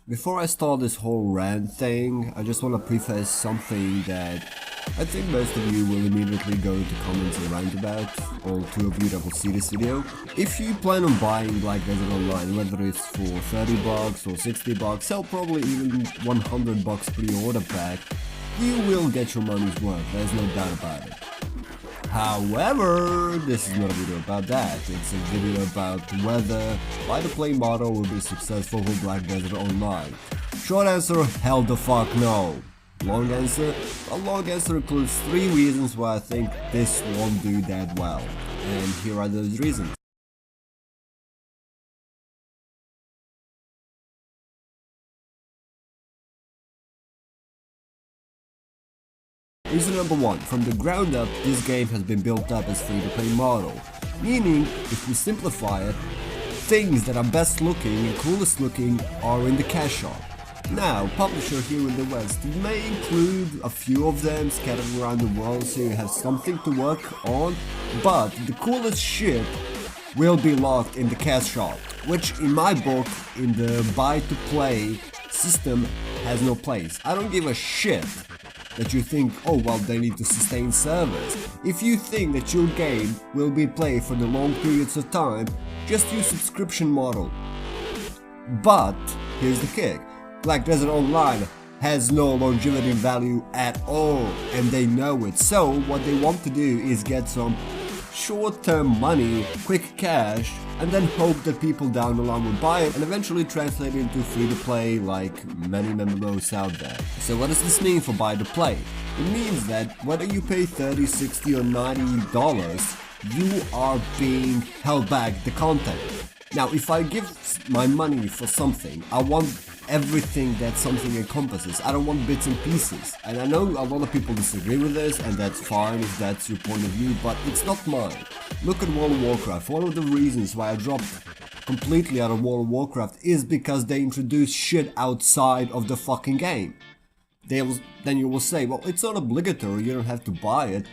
Before I start this whole rant thing, I just want to preface something that I think most of you will immediately go into comments and rant about, all two of you that will see this video. If you plan on buying Black Desert Online, whether it's for 30 bucks or 60 bucks, hell probably even 100 bucks pre-order pack, you will get your money's worth, there's no doubt about it. However, this is not a video about that, it's a video about whether buy-to-play model will be successful for Black Desert Online. Short answer, hell the fuck no. Long answer? A long answer includes 3 reasons why I think this won't do that well. And here are those reasons. Reason number 1, from the ground up, this game has been built up as free-to-play model, meaning, if we simplify it, things that are best looking and coolest looking are in the cash shop. Now, publisher here in the West may include a few of them scattered around the world so you have something to work on, but the coolest shit will be locked in the cash shop, which in my book, in the buy-to-play system, has no place. I don't give a shit that you think, oh well, they need to sustain servers. If you think that your game will be played for the long periods of time, just use subscription model. But here's the kick, Black Desert Online has no longevity value at all, and they know it. So what they want to do is get some short-term money, quick cash, and then hope that people down the line will buy it and eventually translate it into free-to-play like many MMOs out there. So what does this mean for buy-to-play? It means that whether you pay $30, $60 or $90, you are being held back the content. Now if I give my money for something, I want everything that something encompasses. I don't want bits and pieces. And I know a lot of people disagree with this, and that's fine if that's your point of view, but it's not mine. Look at World of Warcraft. One of the reasons why I dropped completely out of World of Warcraft is because they introduced shit outside of the fucking game. Then you will say, well, it's not obligatory, you don't have to buy it.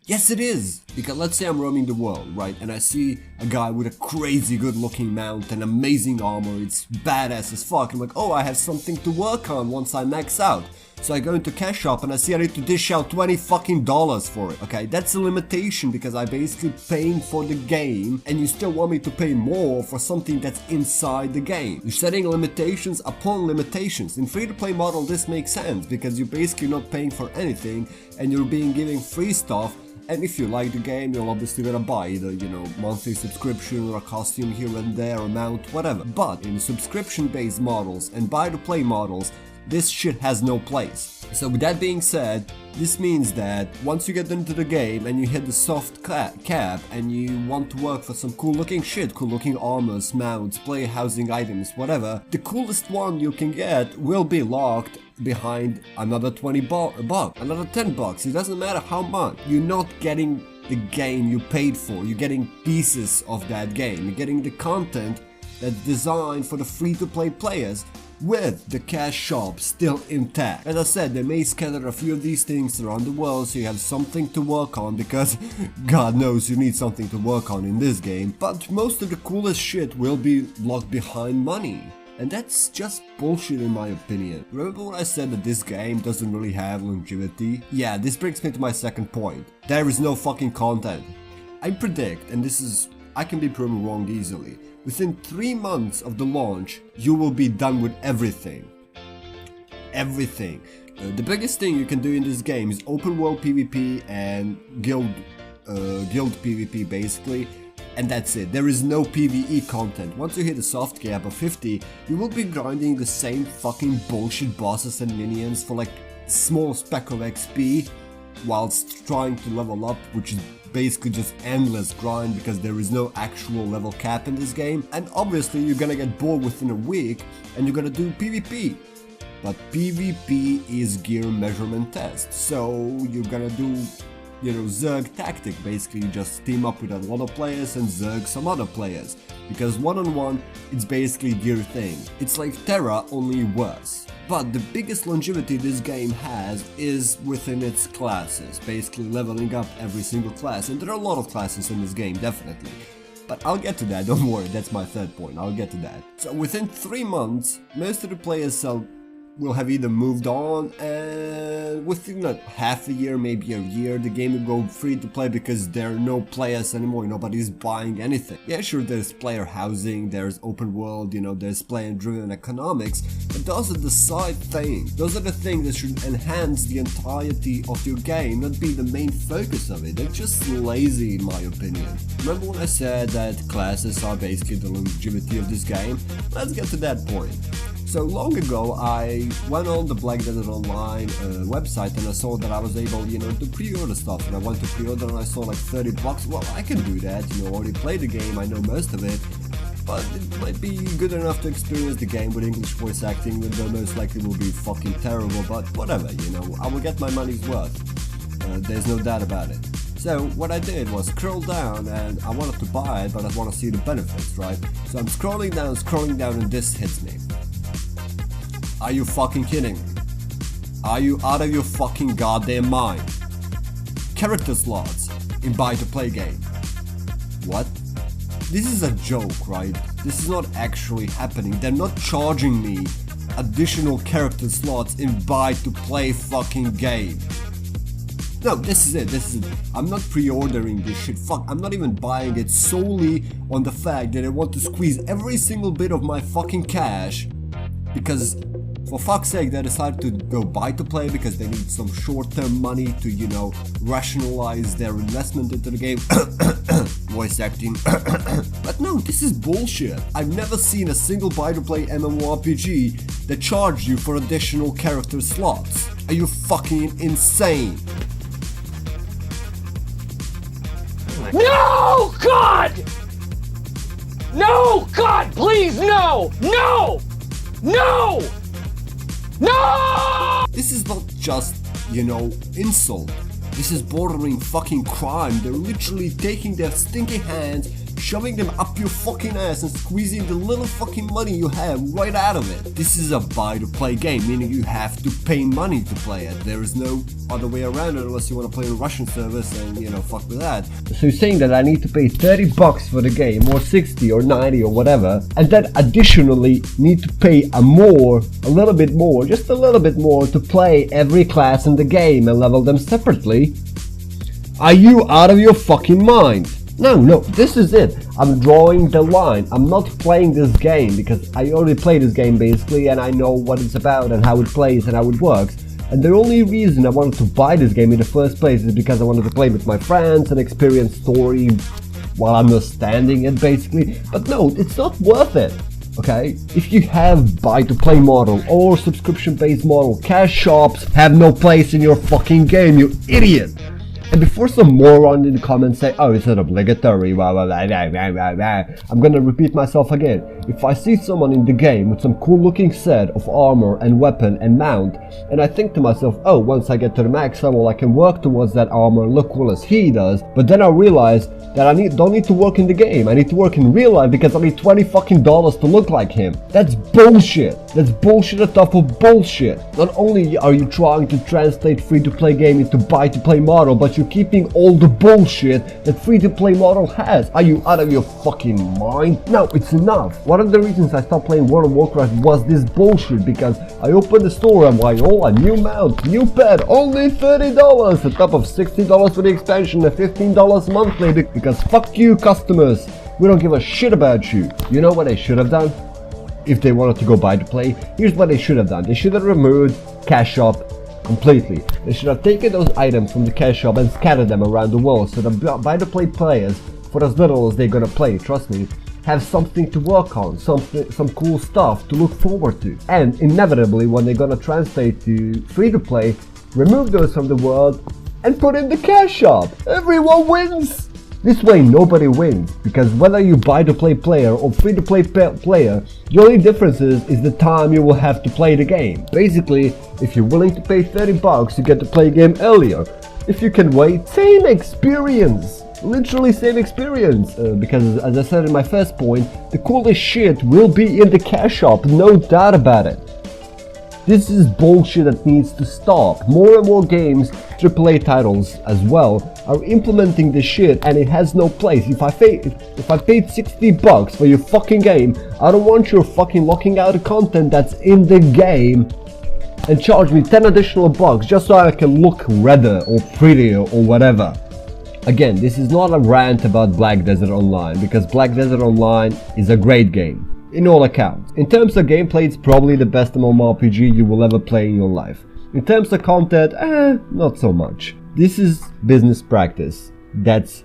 Yes it is! Because let's say I'm roaming the world, right, and I see a guy with a crazy good looking mount and amazing armor, it's badass as fuck, I'm like, oh, I have something to work on once I max out. So I go into cash shop and I see I need to dish out $20 fucking for it, okay? That's a limitation because I'm basically paying for the game and you still want me to pay more for something that's inside the game. You're setting limitations upon limitations. In free-to-play model this makes sense because you're basically not paying for anything and you're being given free stuff. And if you like the game, you're obviously gonna buy either, you know, monthly subscription or a costume here and there, a mount, whatever. But in subscription-based models and buy-to-play models, this shit has no place. So with that being said, this means that once you get into the game and you hit the soft cap and you want to work for some cool looking shit, cool looking armors, mounts, player housing items, whatever, the coolest one you can get will be locked behind another 20 bucks, another 10 bucks, it doesn't matter how much. You're not getting the game you paid for, you're getting pieces of that game, you're getting the content that's designed for the free-to-play players with the cash shop still intact. As I said, they may scatter a few of these things around the world so you have something to work on because God knows you need something to work on in this game, but most of the coolest shit will be locked behind money. And that's just bullshit in my opinion. Remember when I said that this game doesn't really have longevity? Yeah, this brings me to my second point. There is no fucking content. I predict, and I can be proven wrong easily, within 3 months of the launch, you will be done with everything. Everything. The biggest thing you can do in this game is open world PvP and guild PvP basically. And that's it, there is no PvE content. Once you hit a soft cap of 50, you will be grinding the same fucking bullshit bosses and minions for like small speck of XP whilst trying to level up, which is basically just endless grind because there is no actual level cap in this game. And obviously you're gonna get bored within a week and you're gonna do PvP. But PvP is gear measurement test, so you're gonna do, you know, Zerg tactic, basically you just team up with a lot of players and Zerg some other players, because one-on-one it's basically gear thing. It's like Terra, only worse. But the biggest longevity this game has is within its classes, basically leveling up every single class, and there are a lot of classes in this game, definitely. But I'll get to that, don't worry, that's my third point, I'll get to that. So within 3 months, most of the players will have either moved on, and within like half a year, maybe a year, the game will go free to play because there are no players anymore, nobody's buying anything. Yeah, sure, there's player housing, there's open world, you know, there's player-driven economics, but those are the side things. Those are the things that should enhance the entirety of your game, not be the main focus of it. They're just lazy in my opinion. Remember when I said that classes are basically the longevity of this game? Let's get to that point. So long ago, I went on the Black Desert Online website and I saw that I was able, you know, to pre-order stuff, and I went to pre-order and I saw like $30. Well, I can do that, you know, already played the game, I know most of it, but it might be good enough to experience the game with English voice acting, though most likely will be fucking terrible, but whatever, you know, I will get my money's worth. There's no doubt about it. So what I did was scroll down, and I wanted to buy it, but I want to see the benefits, right? So I'm scrolling down, and this hits me. Are you fucking kidding me? Are you out of your fucking goddamn mind? Character slots in buy-to-play game. What? This is a joke, right? This is not actually happening. They're not charging me additional character slots in buy-to-play fucking game. No, this is it. I'm not pre-ordering this shit. Fuck, I'm not even buying it solely on the fact that I want to squeeze every single bit of my fucking cash, because for fuck's sake, they decided to go buy-to-play because they need some short-term money to, you know, rationalize their investment into the game. Voice acting. But no, this is bullshit. I've never seen a single buy-to-play MMORPG that charged you for additional character slots. Are you fucking insane? No, God! No, God, please, no! No! No! No! This is not just, you know, insult. This is bordering fucking crime. They're literally taking their stinky hands, shoving them up your fucking ass and squeezing the little fucking money you have right out of it. This is a buy-to-play game, meaning you have to pay money to play it. There is no other way around it unless you want to play a Russian service and, you know, fuck with that. So you're saying that I need to pay $30 for the game, or 60 or 90 or whatever, and then additionally need to pay a little bit more, just a little bit more to play every class in the game and level them separately? Are you out of your fucking mind? No, this is it. I'm drawing the line. I'm not playing this game because I already played this game basically, and I know what it's about and how it plays and how it works. And the only reason I wanted to buy this game in the first place is because I wanted to play with my friends and experience story while understanding it basically. But no, it's not worth it. Okay? If you have buy-to-play model or subscription-based model, cash shops have no place in your fucking game, you idiot! And before some moron in the comments say, oh, it's not obligatory, blah, blah, blah, blah, blah, blah, blah, I'm gonna repeat myself again. If I see someone in the game with some cool looking set of armor and weapon and mount, and I think to myself, oh, once I get to the max level I can work towards that armor and look cool as he does, but then I realize that I don't need to work in the game, I need to work in real life because I need $20 fucking to look like him. That's bullshit. That's bullshit on top of bullshit. Not only are you trying to translate free-to-play game into buy-to-play model, but you're keeping all the bullshit that free-to-play model has. Are you out of your fucking mind? No, it's enough. One of the reasons I stopped playing World of Warcraft was this bullshit, because I opened the store and why, oh, a new mount, new pet, only $30 on top of $60 for the expansion and $15 monthly, because fuck you customers, we don't give a shit about you. You know what they should have done? If they wanted to go buy-to-play, here's what they should have done. They should have removed cash shop completely. They should have taken those items from the cash shop and scattered them around the world so that buy-to-play players, for as little as they're gonna play, trust me, have something to work on, some cool stuff to look forward to. And inevitably, when they're gonna translate to free-to-play, remove those from the world and put in the cash shop. Everyone wins! This way nobody wins, because whether you buy-to-play player or free-to-play player, the only difference is the time you will have to play the game. Basically, if you're willing to pay $30, you get to play a game earlier. If you can wait, same experience. Literally same experience, because as I said in my first point, the coolest shit will be in the cash shop, no doubt about it. This is bullshit that needs to stop. More and more games, AAA titles as well, are implementing this shit and it has no place. If I paid $60 for your fucking game, I don't want you fucking locking out the content that's in the game and charge me 10 additional bucks just so I can look redder or prettier or whatever. Again, this is not a rant about Black Desert Online, because Black Desert Online is a great game, in all accounts. In terms of gameplay, it's probably the best MMORPG you will ever play in your life. In terms of content, not so much. This is business practice that's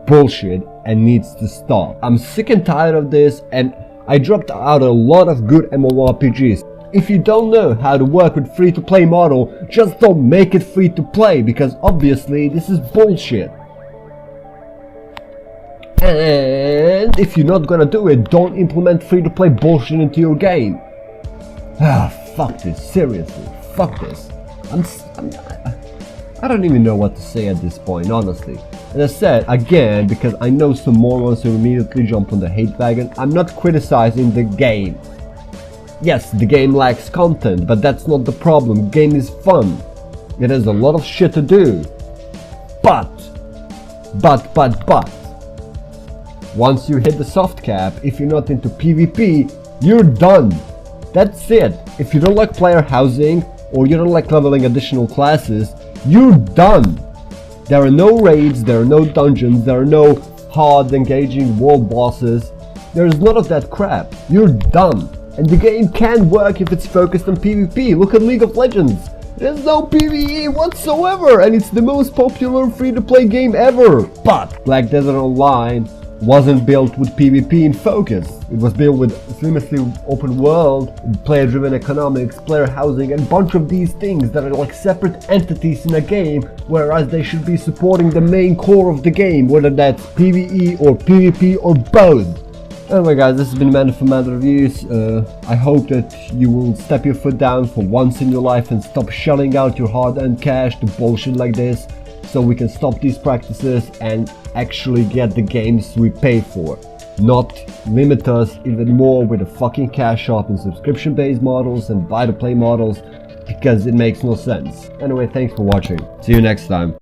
bullshit and needs to stop. I'm sick and tired of this, and I dropped out a lot of good MMORPGs. If you don't know how to work with free-to-play model, just don't make it free-to-play, because obviously this is bullshit. And if you're not gonna do it, don't implement free-to-play bullshit into your game. Fuck this, seriously, fuck this. I don't even know what to say at this point, honestly. As I said, again, because I know some morons who immediately jump on the hate wagon, I'm not criticizing the game. Yes, the game lacks content, but that's not the problem. The game is fun. It has a lot of shit to do. But, once you hit the soft cap, if you're not into PvP, you're done. That's it. If you don't like player housing, or you don't like leveling additional classes, you're done. There are no raids, there are no dungeons, there are no hard engaging world bosses. There's none of that crap. You're done. And the game can work if it's focused on PvP. Look at League of Legends. There's no PvE whatsoever, and it's the most popular free-to-play game ever. But Black Desert Online wasn't built with PvP in focus. It was built with seamlessly open world, player-driven economics, player housing, and a bunch of these things that are like separate entities in a game, whereas they should be supporting the main core of the game, whether that's PvE or PvP or both. Anyway guys, this has been Amanda from Amanda Reviews. I hope that you will step your foot down for once in your life and stop shelling out your hard-earned cash to bullshit like this, so we can stop these practices and actually get the games we pay for. Not limit us even more with a fucking cash shop and subscription-based models and buy-to-play models, because it makes no sense. Anyway, thanks for watching. See you next time.